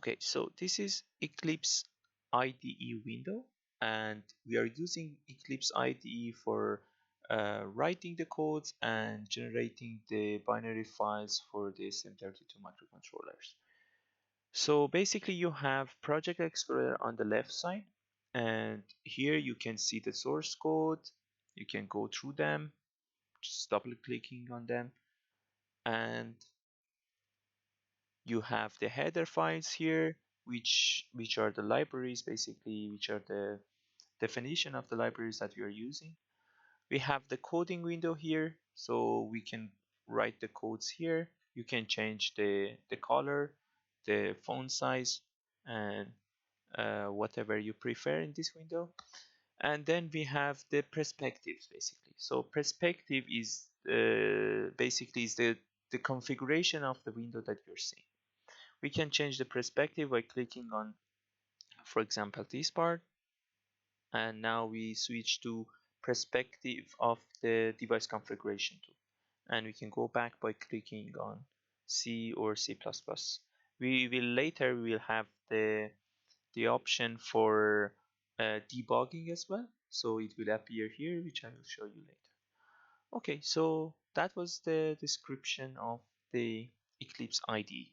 Okay, so this is Eclipse IDE window, and we are using Eclipse IDE for writing the codes and generating the binary files for the STM32 microcontrollers. So basically you have Project Explorer on the left side, and here you can see the source code. You can go through them, just double clicking on them, and you have the header files here, which are the libraries, basically, which are the definition of the libraries that we are using. We have the coding window here, so we can write the codes here. You can change the color, the font size, and whatever you prefer in this window. And then we have the perspectives, basically. So perspective is basically is the configuration of the window that you're seeing. We can change the perspective by clicking on, for example, this part, and now we switch to perspective of the device configuration tool, and we can go back by clicking on C or C++. We will have the option for debugging as well, so it will appear here, which I will show you later. Okay, so that was the description of the Eclipse IDE.